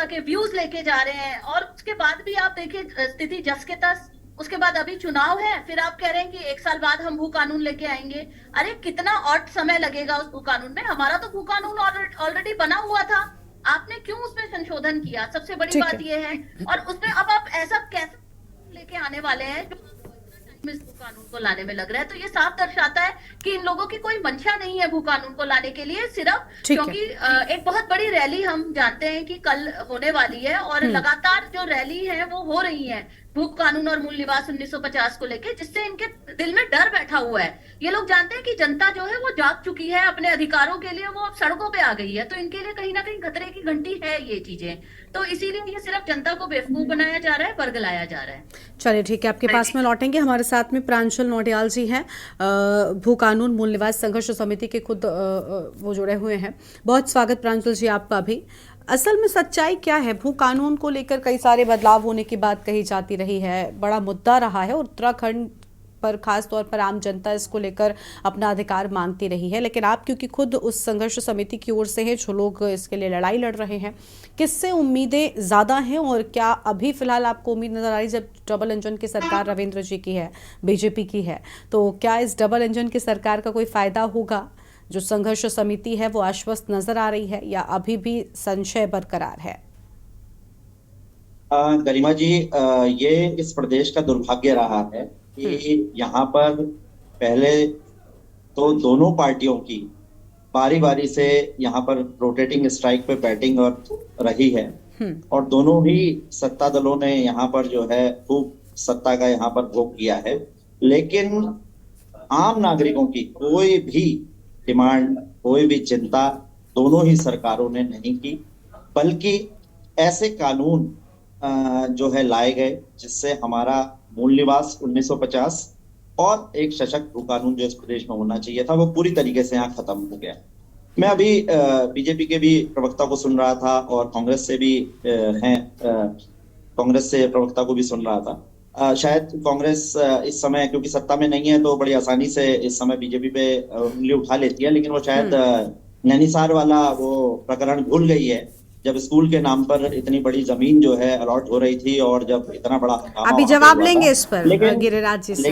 के व्यूज लेके जा रहे हैं, और उसके बाद भी आप देखिए स्थिति जस के तस। उसके बाद अभी चुनाव है, फिर आप कह रहे हैं कि 1 साल बाद हम भू कानून लेके आएंगे। अरे कितना और समय लगेगा उस भू कानून में? हमारा तो भू कानून ऑलरेडी बना हुआ था, आपने क्यों उसमें संशोधन किया? सबसे बड़ी बात यह है। और उसमें अब आप ऐसा कैसे लेके आने वाले हैं जो इस भू कानून को लाने में लग रहा है। तो ये साफ दर्शाता है कि इन लोगों की कोई मंशा नहीं है भू कानून को लाने के लिए, सिर्फ ठीक है। क्योंकि एक बहुत बड़ी रैली हम जानते हैं कि कल होने वाली है और लगातार जो रैली है वो हो रही है भू कानून और मूल निवास 1950 को लेके, जिससे इनके दिल में डर बैठा हुआ है। ये लोग जानते हैं कि जनता जो है वो जाग चुकी है अपने अधिकारों के लिए, वो अब सड़कों पे आ गई है, तो इनके लिए कहीं ना कहीं खतरे की घंटी है ये चीजें। तो इसीलिए ये सिर्फ जनता को बेवकूफ बनाया जा रहा है, बरगलाया जा रहा है। चलिए ठीक है, आपके पास में लौटेंगे। हमारे साथ में प्रांशल नौटियाल जी हैं, भू कानून मूल निवास संघर्ष समिति के खुद वो जुड़े हुए हैं। बहुत स्वागत प्रांशल जी आपका भी। असल में सच्चाई क्या है? भू कानून को लेकर कई सारे बदलाव होने की बात कही जाती रही है, बड़ा मुद्दा रहा है, और उत्तराखंड पर खास तौर पर आम जनता इसको लेकर अपना अधिकार मांगती रही है। लेकिन आप क्योंकि खुद उस संघर्ष समिति की ओर से हैं जो लोग इसके लिए लड़ाई लड़ रहे हैं, किससे उम्मीदें ज़्यादा हैं और क्या अभी फिलहाल आपको उम्मीद नजर आ रही, जब डबल इंजन की सरकार रविंद्र जी की है, बीजेपी की है, तो क्या इस डबल इंजन की सरकार का कोई फायदा होगा? जो संघर्ष समिति है वो आश्वस्त नजर आ रही है या अभी भी संशय बरकरार है? गरिमा जी, ये इस प्रदेश का दुर्भाग्य रहा है कि यहाँ पर पहले तो दोनों पार्टियों की बारी बारी से यहाँ पर रोटेटिंग स्ट्राइक पे बैटिंग और रही है, और दोनों ही सत्ता दलों ने यहाँ पर जो है खूब सत्ता का यहाँ पर भोग किया है। लेकिन आम नागरिकों की कोई भी डिमांड, कोई भी चिंता दोनों ही सरकारों ने नहीं की, बल्कि ऐसे कानून जो है लाए गए जिससे हमारा मूल निवास 1950 और एक सशक्त भू कानून जो इस प्रदेश में होना चाहिए था वो पूरी तरीके से यहाँ खत्म हो गया। मैं अभी बीजेपी के भी प्रवक्ता को सुन रहा था और कांग्रेस से भी कांग्रेस से प्रवक्ता को भी सुन रहा था। शायद कांग्रेस इस समय क्योंकि सत्ता में नहीं है तो बड़ी आसानी से इस समय बीजेपी पे उंगली उठा लेती है, लेकिन वो शायद नैनीसार वाला वो प्रकरण भूल गई है, जब स्कूल के नाम पर इतनी बड़ी जमीन जो है अलॉट हो रही थी और जब इतना बड़ा अभी जवाब लेंगे इस पर गिरिराज जी से।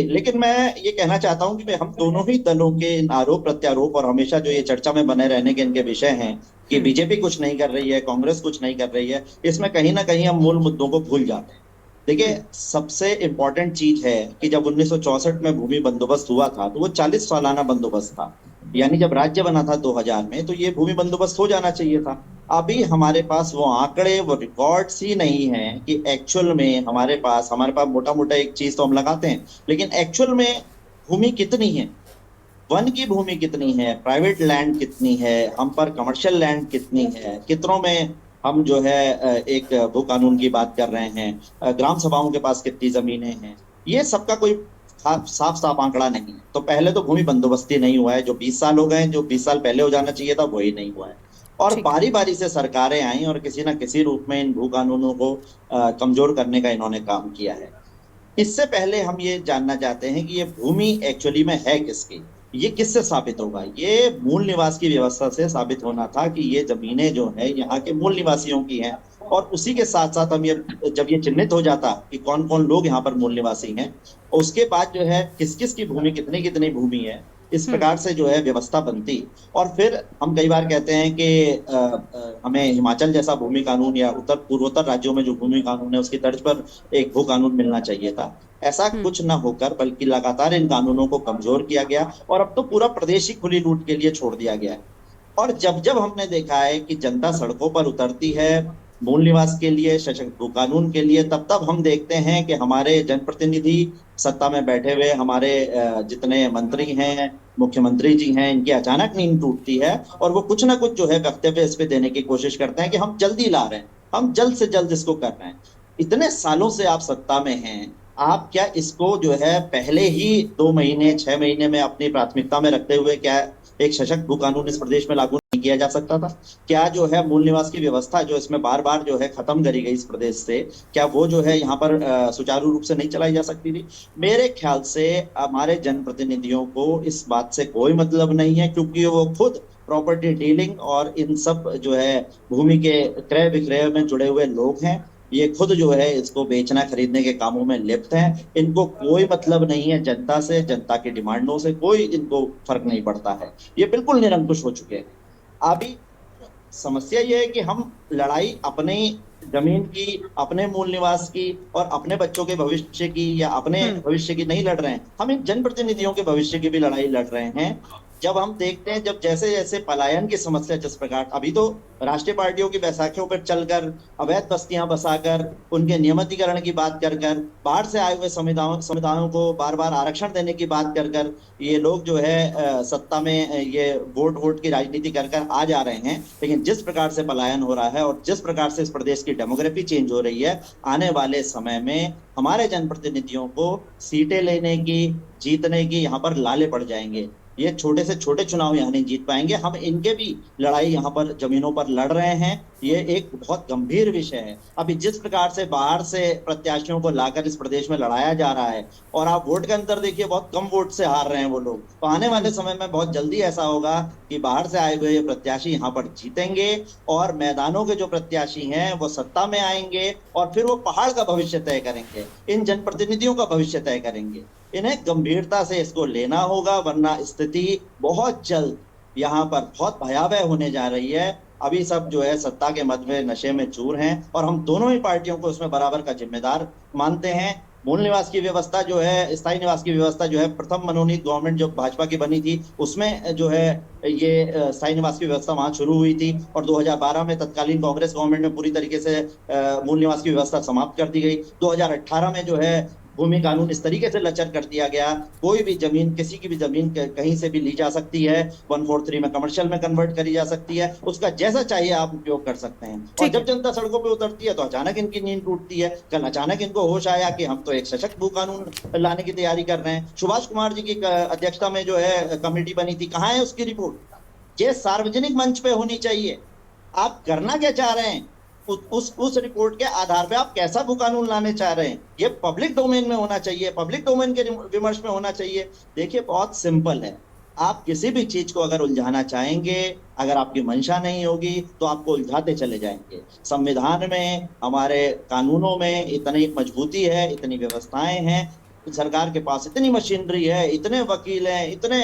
लेकिन मैं ये कहना चाहता हूं कि हम दोनों ही दलों के आरोप प्रत्यारोप और हमेशा जो ये चर्चा में बने रहने के इनके विषय हैं कि बीजेपी कुछ नहीं कर रही है, कांग्रेस कुछ नहीं कर रही है, इसमें कहीं ना कहीं हम मूल मुद्दों को भूल जाते हैं। देखिए, सबसे इम्पोर्टेंट चीज है कि जब 1964 में भूमि बंदोबस्त हुआ था तो वो 40 सालाना बंदोबस्त था, यानी जब राज्य बना था 2000 में तो ये भूमि बंदोबस्त हो जाना चाहिए था। अभी हमारे पास वो आंकड़े, वो रिकॉर्ड्स ही नहीं है कि एक्चुअल में हमारे पास मोटा मोटा एक चीज तो हम लगाते हैं, लेकिन एक्चुअल में भूमि कितनी है, वन की भूमि कितनी है, प्राइवेट लैंड कितनी है, हम पर कमर्शियल लैंड कितनी है, कितनों में हम जो है एक भू कानून की बात कर रहे हैं, ग्राम सभाओं के पास कितनी जमीनें हैं, ये सबका कोई साफ आंकड़ा नहीं है। तो पहले तो भूमि बंदोबस्ती नहीं हुआ है, जो 20 साल हो गए, जो 20 साल पहले हो जाना चाहिए था वही नहीं हुआ है, और बारी बारी से सरकारें आई और किसी ना किसी रूप में इन भू कानूनों को कमजोर करने का इन्होंने काम किया है। इससे पहले हम ये जानना चाहते हैं कि ये भूमि एक्चुअली में है किसकी, ये किससे साबित होगा? ये मूल निवास की व्यवस्था से साबित होना था कि ये जमीनें जो है यहाँ के मूल निवासियों की हैं, और उसी के साथ साथ हम जब ये चिन्हित हो जाता कि कौन कौन लोग यहाँ पर मूल निवासी हैं, उसके बाद जो है किस किस की भूमि कितनी कितनी भूमि है, इस प्रकार से जो है व्यवस्था बनती। और फिर हम कई बार कहते हैं कि हमें हिमाचल जैसा भूमि कानून या उत्तर पूर्वोत्तर राज्यों में जो भूमि कानून है उसकी तर्ज पर एक भू कानून मिलना चाहिए था। ऐसा कुछ न होकर बल्कि लगातार इन कानूनों को कमजोर किया गया और अब तो पूरा प्रदेश ही खुली लूट के लिए छोड़ दिया गया है। और जब जब हमने देखा है कि जनता सड़कों पर उतरती है मूल निवास के लिए, सशक्त भू कानून के लिए, तब तब हम देखते हैं कि हमारे जनप्रतिनिधि सत्ता में बैठे हुए हमारे जितने मंत्री हैं, मुख्यमंत्री जी हैं, इनकी अचानक नींद टूटती है और वो कुछ ना कुछ जो है वक्तव्य इस पे देने की कोशिश करते हैं कि हम जल्दी ला रहे हैं, हम जल्द से जल्द इसको कर रहे हैं। इतने सालों से आप सत्ता में हैं, आप क्या इसको जो है पहले ही 2 महीने 6 महीने में अपनी प्राथमिकता में रखते हुए क्या एक सशक्त भू कानून इस प्रदेश में लागू नहीं किया जा सकता था? क्या जो है मूल निवास की व्यवस्था जो इसमें बार बार जो है खत्म करी गई इस प्रदेश से, क्या वो जो है यहाँ पर सुचारू रूप से नहीं चलाई जा सकती थी? मेरे ख्याल से हमारे जनप्रतिनिधियों को इस बात से कोई मतलब नहीं है, क्योंकि वो खुद प्रॉपर्टी डीलिंग और इन सब जो है भूमि के क्रय विक्रय में जुड़े हुए लोग हैं। ये खुद जो है इसको बेचना खरीदने के कामों में लिप्त हैं। इनको कोई मतलब नहीं है जनता से, जनता की डिमांडों से कोई इनको फर्क नहीं पड़ता है। ये बिल्कुल निरंकुश हो चुके हैं। अभी समस्या ये है कि हम लड़ाई अपने जमीन की, अपने मूल निवास की और अपने बच्चों के भविष्य की या अपने भविष्य की नहीं लड़ रहे हैं, हम इन जनप्रतिनिधियों के भविष्य की भी लड़ाई लड़ रहे हैं। जब हम देखते हैं, जब जैसे जैसे पलायन की समस्या जिस प्रकार, अभी तो राष्ट्रीय पार्टियों की बैसाखियों पर चलकर, अवैध बस्तियां बसाकर, उनके नियमितीकरण की बात कर कर, बाहर से आए हुए समुदायों को बार बार आरक्षण देने की बात कर कर, ये लोग जो है सत्ता में ये वोट की राजनीति कर कर आ जा रहे हैं। लेकिन जिस प्रकार से पलायन हो रहा है और जिस प्रकार से इस प्रदेश की डेमोग्राफी चेंज हो रही है, आने वाले समय में हमारे जनप्रतिनिधियों को सीटें लेने की, जीतने की यहाँ पर लाले पड़ जाएंगे। ये छोटे से छोटे चुनाव यहाँ नहीं जीत पाएंगे। हम इनके भी लड़ाई यहाँ पर जमीनों पर लड़ रहे हैं। ये एक बहुत गंभीर विषय है। अभी जिस प्रकार से बाहर से प्रत्याशियों को लाकर इस प्रदेश में लड़ाया जा रहा है और आप वोट के अंदर देखिए, बहुत कम वोट से हार रहे हैं वो लोग। तो आने वाले समय में बहुत जल्दी ऐसा होगा कि बाहर से आए हुए प्रत्याशी यहाँ पर जीतेंगे और मैदानों के जो प्रत्याशी हैं वो सत्ता में आएंगे और फिर वो पहाड़ का भविष्य तय करेंगे, इन जनप्रतिनिधियों का भविष्य तय करेंगे। इन्हें गंभीरता से इसको लेना होगा, वरना स्थिति बहुत जल्द यहाँ पर बहुत भयावह होने जा रही है। अभी सब जो है सत्ता के मद में, नशे में चूर हैं और हम दोनों ही पार्टियों को उसमें बराबर का जिम्मेदार मानते हैं। मूल निवास की व्यवस्था जो है, स्थायी निवास की व्यवस्था जो है, प्रथम मनोनीत गवर्नमेंट जो भाजपा की बनी थी उसमें जो है ये स्थायी निवास की व्यवस्था वहां शुरू हुई थी और 2012 में तत्कालीन कांग्रेस गवर्नमेंट में पूरी तरीके से मूल निवास की व्यवस्था समाप्त कर दी गई। 2018 में जो है भूमि कानून इस तरीके से लचर कर दिया गया, कोई भी जमीन, किसी की भी जमीन कहीं से भी ली जा सकती है, 143 में कमर्शियल में कन्वर्ट करी जा सकती है, उसका जैसा चाहिए आप उपयोग कर सकते हैं। और जब जनता सड़कों पे उतरती है तो अचानक इनकी नींद टूटती है। कल अचानक इनको होश आया कि हम तो एक सशक्त भू कानून लाने की तैयारी कर रहे हैं। सुभाष कुमार जी की अध्यक्षता में जो है कमेटी बनी थी, कहाँ है उसकी रिपोर्ट? ये सार्वजनिक मंच पे होनी चाहिए। आप करना क्या चाह रहे हैं? उस रिपोर्ट के आधार पे आप कैसा भू कानून लाने चाह रहे हैं, ये पब्लिक डोमेन में होना चाहिए, पब्लिक डोमेन के विमर्श में होना चाहिए। देखिए बहुत सिंपल है, आप किसी भी चीज को अगर उलझाना चाहेंगे, अगर आपकी मंशा नहीं होगी तो आपको उलझाते चले जाएंगे। संविधान में, हमारे कानूनों में इतनी मजबूती है, इतनी व्यवस्थाएं हैं, सरकार के पास इतनी मशीनरी है, इतने वकील हैं, इतने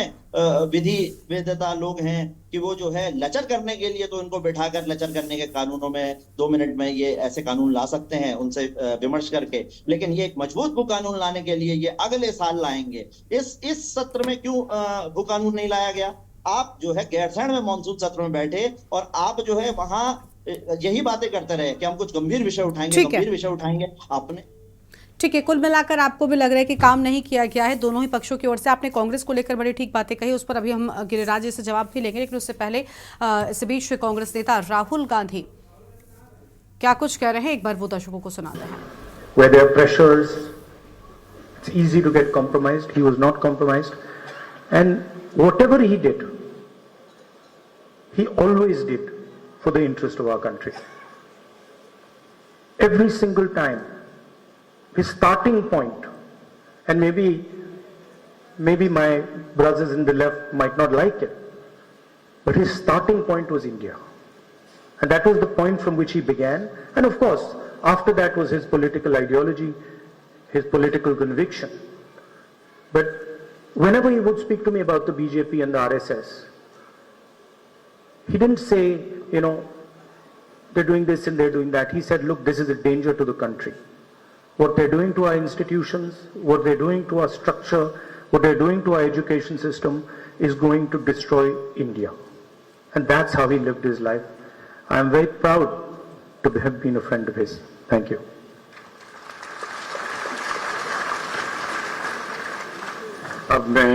विधि वेदता लोग हैं कि वो जो है लचर करने के लिए तो इनको बैठाकर लचर करने के कानूनों में 2 मिनट में ये ऐसे कानून ला सकते हैं उनसे विमर्श करके। लेकिन ये एक मजबूत भू कानून लाने के लिए ये अगले साल लाएंगे। इस सत्र में क्यों भू कानून नहीं लाया गया? आप जो है गैरसैंण में मानसून सत्र में बैठे और आप जो है वहां यही बातें करते रहे कि हम कुछ गंभीर विषय उठाएंगे अपने। ठीक है, कुल मिलाकर आपको भी लग रहा है कि काम नहीं किया गया है दोनों ही पक्षों की ओर से। आपने कांग्रेस को लेकर बड़ी ठीक बातें कही, उस पर अभी हम गिरिराज जी से जवाब भी लेंगे, लेकिन उससे पहले इस बीच कांग्रेस नेता राहुल गांधी क्या कुछ कह रहे हैं, एक बार वो दर्शकों को सुनाते हैं। Where there are pressures, it's easy to get compromised. He was not compromised, and whatever he did, he always did for the interest of our country. Every single time. His starting point, and maybe my brothers in the left might not like it, but his starting point was India. And that was the point from which he began. And of course, after that was his political ideology, his political conviction. But whenever he would speak to me about the BJP and the RSS, he didn't say, they're doing this and they're doing that. He said, look, this is a danger to the country. What they're doing to our institutions, what they're doing to our structure, what they're doing to our education system is going to destroy India. And that's how he lived his life. I am very proud to have been a friend of his. Thank you. अब मैं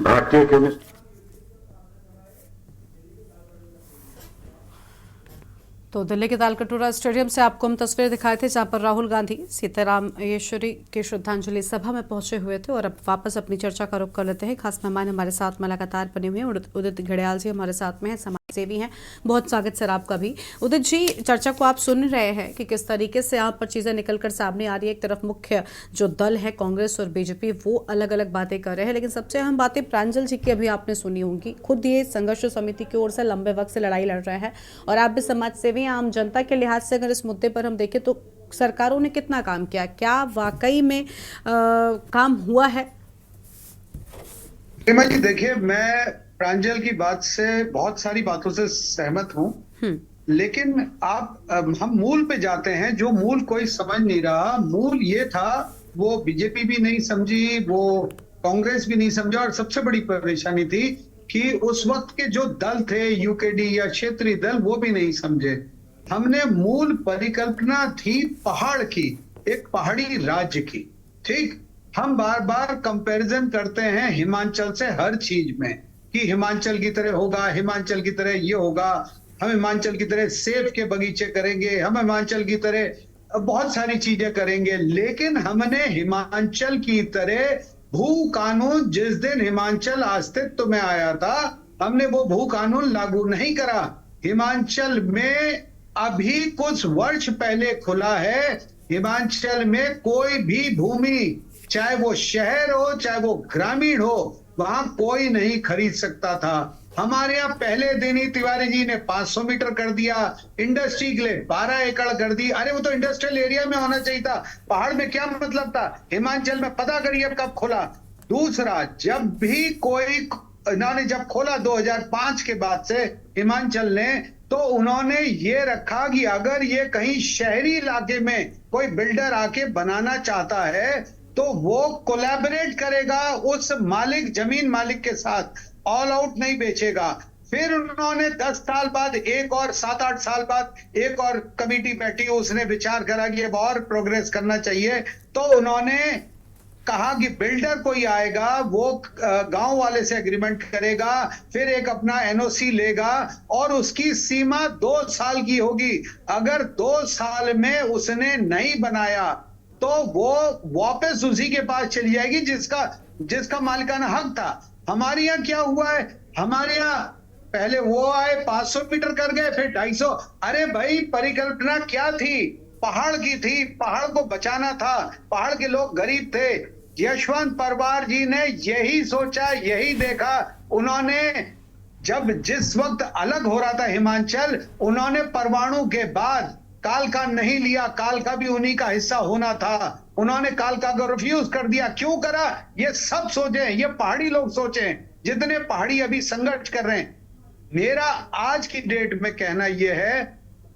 भारतीय chemist तो दिल्ली के Talkatora stadium से आपको हम तस्वीरें दिखाए थे, जहां पर राहुल गांधी सीताराम येचुरी की श्रद्धांजलि सभा में पहुंचे हुए थे। और अब वापस अपनी चर्चा का रुख कर लेते हैं। खास मेहमान हमारे साथ में लगातार बने हुए हैं। उदित घड़ियाल जी हमारे साथ में हैं, समाजसेवी हैं। बहुत स्वागत सर आपका भी। उदित जी, चर्चा को आप सुन रहे हैं कि किस तरीके से यहाँ पर चीजें निकलकर सामने आ रही है। एक तरफ मुख्य जो दल है कांग्रेस और बीजेपी, वो अलग अलग बातें कर रहे हैं, लेकिन सबसे अहम बातें प्रांजल जी की अभी आपने सुनी होंगी। खुद ये संघर्ष समिति की ओर से लंबे वक्त से लड़ाई लड़ रहे हैं और आप भी समाजसेवी, आम जनता के लिहाज से अगर इस मुद्दे पर हम देखें तो सरकारों ने कितना काम किया, क्या वाकई में काम हुआ है? जी देखिए, मैं प्रांजल की बात से बहुत सारी बातों से सहमत हूं। लेकिन आप हम मूल पे जाते हैं, जो मूल कोई समझ नहीं रहा। मूल ये था, वो बीजेपी भी नहीं समझी, वो कांग्रेस भी नहीं समझा, और सबसे बड़ी परेशानी थी कि उस वक्त के जो दल थे, यूकेडी या क्षेत्रीय दल, वो भी नहीं समझे। हमने मूल परिकल्पना थी पहाड़ की, एक पहाड़ी राज्य की। ठीक, हम बार बार कंपैरिजन करते हैं हिमाचल से हर चीज में, कि हिमाचल की तरह होगा, हिमाचल की तरह ये होगा, हम हिमाचल की तरह सेब के बगीचे करेंगे, हम हिमाचल की तरह बहुत सारी चीजें करेंगे। लेकिन हमने हिमाचल की तरह भू कानून, जिस दिन हिमाचल अस्तित्व में आया था, हमने वो भू कानून लागू नहीं करा। हिमाचल में अभी कुछ वर्ष पहले खुला है, हिमाचल में कोई भी भूमि, चाहे वो शहर हो चाहे वो ग्रामीण हो, वहां कोई नहीं खरीद सकता था। हमारे यहाँ पहले दिन ही तिवारी जी ने 500 मीटर कर दिया, इंडस्ट्री के लिए 12 एकड़ कर दी। अरे वो तो इंडस्ट्रियल एरिया में होना चाहिए था, पहाड़ में क्या मतलब था? हिमाचल में पता करिए कब खोला। दूसरा, जब भी कोई इन्होंने जब खोला 2005 के बाद से हिमाचल ने, तो उन्होंने ये रखा कि अगर ये कहीं शहरी इलाके में कोई बिल्डर आके बनाना चाहता है तो वो कोलैबोरेट करेगा उस मालिक, जमीन मालिक के साथ, ऑल आउट नहीं बेचेगा। फिर उन्होंने 10 साल बाद एक और 7-8 साल बाद एक और कमेटी बैठी, उसने विचार करा कि अब और प्रोग्रेस करना चाहिए, तो उन्होंने कहा कि बिल्डर कोई आएगा, वो गांव वाले से एग्रीमेंट करेगा, फिर एक अपना एनओसी लेगा और उसकी सीमा 2 साल की होगी। अगर 2 साल में उसने नहीं बनाया तो वो वापस उसी के पास चली जाएगी जिसका मालिकाना हक था। हमारे यहाँ क्या हुआ है? हमारे यहाँ पहले वो आए 500 मीटर कर गए, फिर 250। अरे भाई, परिकल्पना क्या थी? पहाड़ की थी, पहाड़ को बचाना था, पहाड़ के लोग गरीब थे। यशवंत परवार जी ने यही सोचा, यही देखा। उन्होंने जब जिस वक्त अलग हो रहा था हिमाचल, उन्होंने परवाणु के बाद कालका नहीं लिया, कालका भी उन्हीं का हिस्सा होना था, उन्होंने कालका को रिफ्यूज कर दिया। क्यों करा? ये सब सोचे, ये पहाड़ी लोग सोचे, जितने पहाड़ी अभी संघर्ष कर रहे हैं। मेरा आज की डेट में कहना यह है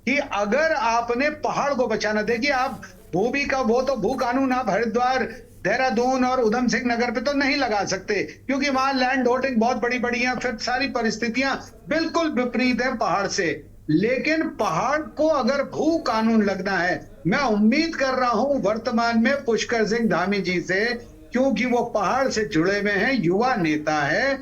कि अगर आपने पहाड़ को बचाना, देखिए आप भूमि का वो तो भू कानून आप हरिद्वार, देहरादून और उधम सिंह नगर पे तो नहीं लगा सकते, क्योंकि वहां लैंड होल्डिंग बहुत बड़ी बड़ी है, फिर सारी परिस्थितियां बिल्कुल विपरीत है पहाड़ से। लेकिन पहाड़ को अगर भू कानून लगना है, मैं उम्मीद कर रहा हूं वर्तमान में पुष्कर सिंह धामी जी से, क्योंकि वो पहाड़ से जुड़े हुए हैं, युवा नेता है,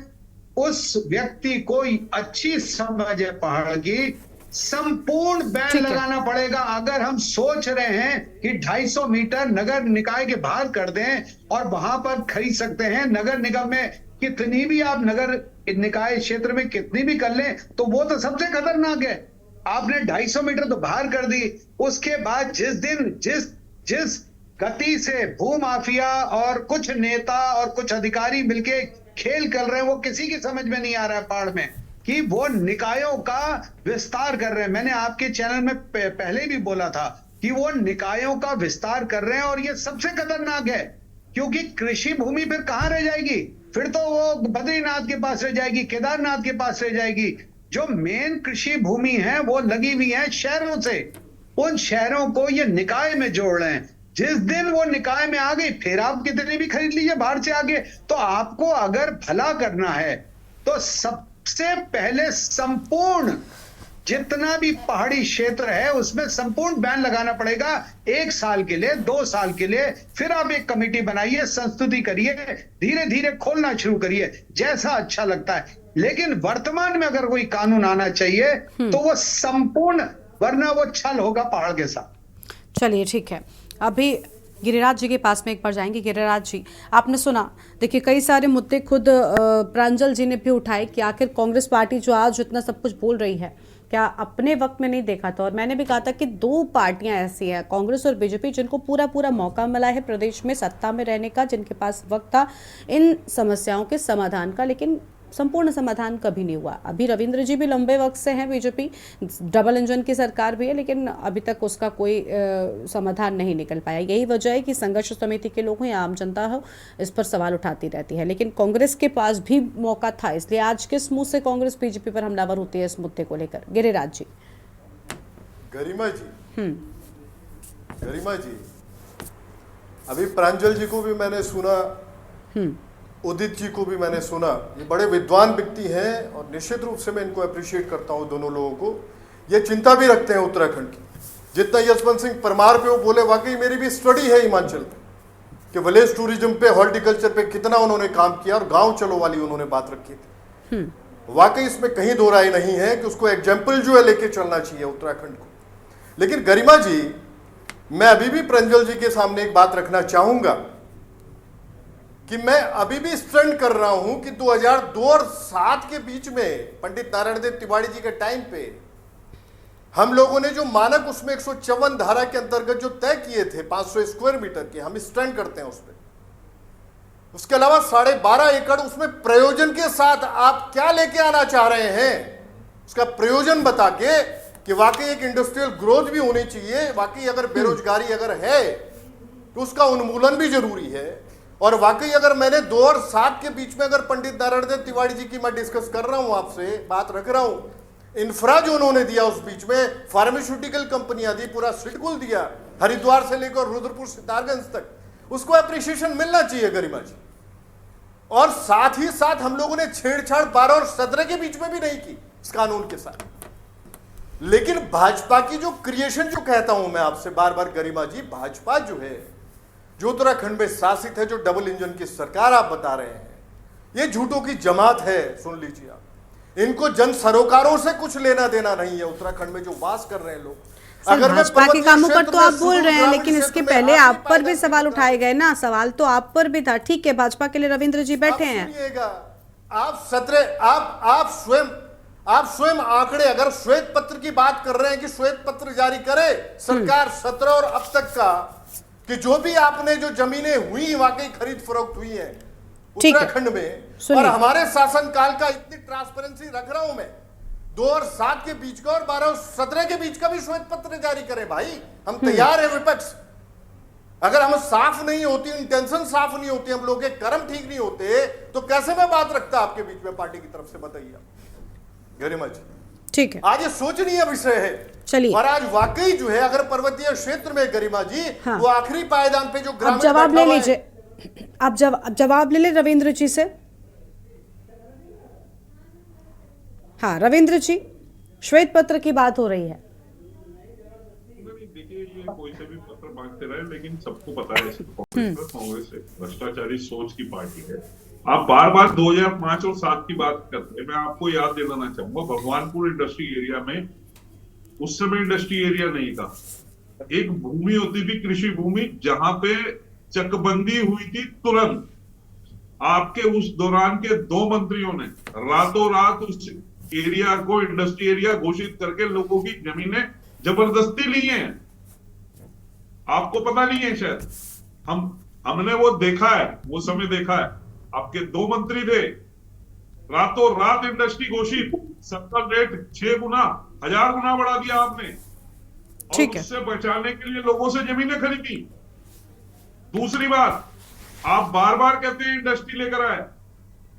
उस व्यक्ति को अच्छी समझ है पहाड़ की, संपूर्ण बैन लगाना पड़ेगा। अगर हम सोच रहे हैं कि 250 मीटर नगर निकाय के बाहर कर दें और वहां पर खरीद सकते हैं, नगर निगम में कितनी भी आप नगर निकाय क्षेत्र में कितनी भी कर लें, तो वो तो सबसे खतरनाक है। आपने 250 मीटर तो बाहर कर दी, उसके बाद जिस दिन जिस गति से भूमाफिया और कुछ नेता और कुछ अधिकारी मिलके खेल कर रहे हैं, वो किसी की समझ में नहीं आ रहा है पहाड़ में, कि वो निकायों का विस्तार कर रहे हैं। मैंने आपके चैनल में पहले भी बोला था कि वो निकायों का विस्तार कर रहे हैं, और ये सबसे खतरनाक है, क्योंकि कृषि भूमि फिर कहां रह जाएगी? फिर तो वो बद्रीनाथ के पास रह जाएगी, केदारनाथ के पास रह जाएगी। जो मेन कृषि भूमि है वो लगी हुई है शहरों से, उन शहरों को ये निकाय में जोड़ रहे हैं। जिस दिन वो निकाय में आ गई, फिर आप कितने भी खरीद लीजिए बाहर से आगे। तो आपको अगर भला करना है तो सबसे पहले संपूर्ण जितना भी पहाड़ी क्षेत्र है उसमें संपूर्ण बैन लगाना पड़ेगा, 1 साल के लिए, 2 साल के लिए। फिर आप एक कमेटी बनाइए, संस्तुति करिए, धीरे धीरे खोलना शुरू करिए, जैसा अच्छा लगता है। लेकिन वर्तमान में अगर कोई कानून आना चाहिए तो वो संपूर्ण, वरना वो छल होगा पहाड़ के साथ। चलिए ठीक है, अभी गिरिराज जी के पास में एक बार जाएंगे। गिरिराज जी, आपने सुना, देखिए कई सारे मुद्दे खुद प्रांजल जी ने भी उठाए कि आखिर कांग्रेस पार्टी जो आज इतना सब कुछ बोल रही है, क्या अपने वक्त में नहीं देखा था? और मैंने भी कहा था कि 2 पार्टियां ऐसी हैं, कांग्रेस और बीजेपी, जिनको पूरा पूरा मौका मिला है प्रदेश में सत्ता में रहने का, जिनके पास वक्त था इन समस्याओं के समाधान का, लेकिन संपूर्ण समाधान कभी नहीं हुआ। अभी रविंद्र जी भी लंबे वक्त से हैं बीजेपी, डबल इंजन की सरकार भी है, लेकिन अभी तक उसका कोई समाधान नहीं निकल पाया। यही वजह है कि संघर्ष समिति के लोग हो या आम जनता हो, इस पर सवाल उठाती रहती है। लेकिन कांग्रेस के पास भी मौका था, इसलिए आज किस मुंह से कांग्रेस बीजेपी पर हमलावर होती है इस मुद्दे को लेकर? गिरिराज जी। गरिमा जी, अभी प्रांजल जी को भी मैंने सुना, उदित जी को भी मैंने सुना। ये बड़े विद्वान व्यक्ति हैं और निश्चित रूप से मैं इनको अप्रिशिएट करता हूँ, दोनों लोगों को। ये चिंता भी रखते हैं उत्तराखंड की। जितना यशवंत सिंह परमार पे वो बोले, वाकई मेरी भी स्टडी है हिमाचल पे कि विलेज टूरिज्म पे, हॉर्टिकल्चर पे कितना उन्होंने काम किया और गांव चलो वाली उन्होंने बात रखी थी। वाकई इसमें कहीं दो राय नहीं है कि उसको एग्जाम्पल जो है लेके चलना चाहिए उत्तराखंड को। लेकिन गरिमा जी, मैं अभी भी प्रंजल जी के सामने एक बात रखना चाहूंगा कि मैं अभी भी स्टैंड कर रहा हूं कि 2002 और 7 के बीच में पंडित नारायण देव तिवारी जी के टाइम पे हम लोगों ने जो मानक उसमें 154 धारा के अंतर्गत जो तय किए थे 500 स्क्वायर मीटर के, हम स्टैंड करते हैं उस पर। उसके अलावा 12.5 एकड़ उसमें प्रयोजन के साथ आप क्या लेके आना चाह रहे हैं, उसका प्रयोजन बता के कि वाकई एक इंडस्ट्रियल ग्रोथ भी होनी चाहिए, वाकई अगर बेरोजगारी अगर है तो उसका उन्मूलन भी जरूरी है। और वाकई अगर मैंने 2 और 7 के बीच में अगर पंडित नारायण देव तिवारी जी की मैं डिस्कस कर रहा हूं, आपसे बात रख रहा हूं, इंफ्रा जो उन्होंने दिया उस बीच में, फार्मास्यूटिकल कंपनियां दी, पूरा सिडकुल दिया, हरिद्वार से लेकर रुद्रपुर सितारगंज तक, उसको एप्रिसिएशन मिलना चाहिए गरिमा जी। और साथ ही साथ हम लोगों ने छेड़छाड़ 12 और 17 के बीच में भी नहीं की इस कानून के साथ। लेकिन भाजपा की जो क्रिएशन, जो कहता हूं मैं आपसे बार बार गरिमा जी, भाजपा जो है, जो उत्तराखंड में शासित है, जो डबल इंजन की सरकार आप बता रहे हैं, ये झूठों की जमात है। सुन लीजिए आप, इनको जन सरोकारों से कुछ लेना देना नहीं है। उत्तराखंड में जो वास कर रहे हैं लोग, अगर भाजपा के कामों पर तो आप बोल रहे हैं, लेकिन इसके पहले आप पर भी सवाल उठाए गए ना, सवाल तो आप पर भी था। ठीक है, भाजपा के लिए रविंद्र जी बैठे हैं। आप स्वयं आंकड़े, अगर श्वेत पत्र की बात कर रहे हैं कि श्वेत पत्र जारी करे सरकार 17 और अब तक का, कि जो भी आपने जो जमीनें हुई वाकई खरीद फरोख्त हुई है उत्तराखंड में, और हमारे शासन काल का इतनी ट्रांसपेरेंसी रख रहा हूं मैं, 2 और 7 के बीच का और 12 और 17 के बीच का भी श्वेत पत्र जारी करें भाई, हम तैयार है विपक्ष। अगर हम साफ नहीं होती, इंटेंशन साफ नहीं होती, हम लोग के कर्म ठीक नहीं होते, तो कैसे मैं बात रखता आपके बीच में पार्टी की तरफ से, बताइए गरिमा जी। ठीक है, आज ये सोचनीय विषय है। चलिए, और आज वाकई जो है, अगर पर्वतीय क्षेत्र में गरिमा जी, हाँ, वो आखिरी पायदान पे जो ग्रामीण जवाब ले लीजिए, आप जवाब ले ले रविंद्र जी से। हाँ रविंद्र जी, श्वेत पत्र की बात हो रही है। देखिए, ये कोई से भी पत्र मांगते रहे, लेकिन सबको पता है कांग्रेस एक भ्रष्टाचारी सोच की पार्टी है। आप बार बार 2005 और 7 की बात करते हैं। मैं आपको याद दिलाना चाहूंगा, भगवानपुर इंडस्ट्री एरिया में उस समय इंडस्ट्री एरिया नहीं था, एक भूमि होती थी, कृषि भूमि, जहां पे चकबंदी हुई थी तुरंत। आपके उस दौरान के 2 मंत्रियों ने रातों रात उस एरिया को इंडस्ट्री एरिया घोषित करके लोगों की जमीनें जबरदस्ती ली हैं। आपको पता नहीं है शायद, हमने वो देखा है, वो समय देखा है। आपके 2 मंत्री थे, रातों रात इंडस्ट्री घोषित, सबका रेट 6 गुना 1000 गुना बढ़ा दिया आपने, और उससे बचाने के लिए लोगों से जमीनें खरीदी। दूसरी बात, आप बार बार कहते हैं इंडस्ट्री लेकर आए।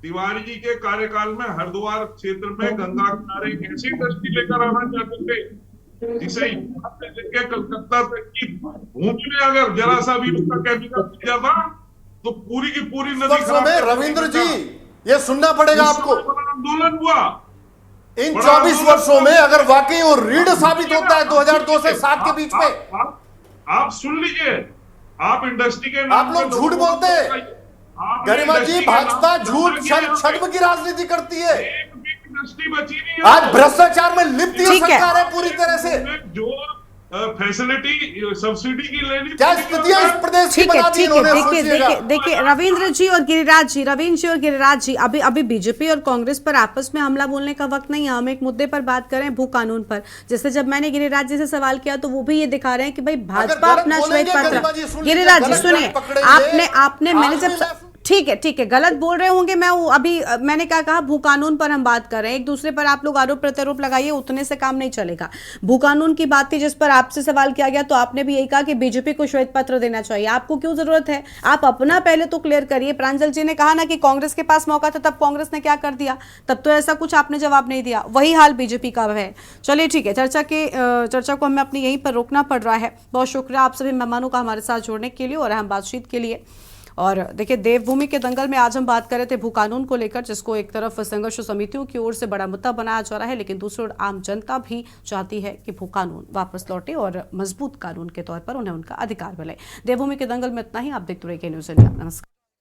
तिवारी जी के कार्यकाल में हरिद्वार क्षेत्र में गंगा किनारे ऐसी इंडस्ट्री लेकर आना चाहते थे जिसे लेके कलकत्ता तक की भूमि में अगर जरा सा भी उसका केमिकल मिल जाता तो पूरी की पूरी नदी खराब। रविंद्र जी, ये सुनना पड़ेगा आपको, आंदोलन हुआ इन 24 वर्षों में। अगर वाकई वो रीढ़ साबित होता है 2002 से 7 के बीच में, आप सुन लीजिए, आप इंडस्ट्री के आप लोग झूठ बोलते हैं गरिमा जी। भाजपा झूठ छद्म की राजनीति करती है। इंडस्ट्री बची नहीं है, आज भ्रष्टाचार में लिप्त सरकार है पूरी तरह से। जो फैसिलिटी सब्सिडी की लेनी, क्या स्थितियां इस प्रदेश की बना दी इन्होंने। देखिए रविंद्र जी और गिरिराज जी, अभी बीजेपी और कांग्रेस पर आपस में हमला बोलने का वक्त नहीं है। हम एक मुद्दे पर बात करें, भू कानून पर। जैसे जब मैंने गिरिराज जी से सवाल किया तो वो भी ये दिखा रहे हैं कि भाई भाजपा अपना श्वेत पत्र, गिरिराज जी सुनिए, आपने मैंने जब ठीक है, गलत बोल रहे होंगे। मैं अभी मैंने क्या कहा, भू कानून पर हम बात कर रहे हैं, एक दूसरे पर आप लोग आरोप प्रत्यारोप लगाइए, उतने से काम नहीं चलेगा। भू कानून की बात थी जिस पर आपसे सवाल किया गया, तो आपने भी यही कहा कि बीजेपी को श्वेत पत्र देना चाहिए। आपको क्यों जरूरत है, आप अपना पहले तो क्लियर करिए। प्रांजल जी ने कहा ना कि कांग्रेस के पास मौका था, तब कांग्रेस ने क्या कर दिया, तब तो ऐसा कुछ आपने जवाब नहीं दिया। वही हाल बीजेपी का है। चलिए ठीक है, चर्चा को हमें अपनी यहीं पर रोकना पड़ रहा है। बहुत शुक्रिया आप सभी मेहमानों का हमारे साथ जुड़ने के लिए और अहम बातचीत के लिए। और देखिए, देवभूमि के दंगल में आज हम बात कर रहे थे भू कानून को लेकर, जिसको एक तरफ संघर्ष समितियों की ओर से बड़ा मुद्दा बनाया जा रहा है, लेकिन दूसरी ओर आम जनता भी चाहती है कि भू कानून वापस लौटे और मजबूत कानून के तौर पर उन्हें उनका अधिकार मिले। देवभूमि के दंगल में इतना ही। आप देखते रहिए न्यूज़ इंडिया। नमस्कार।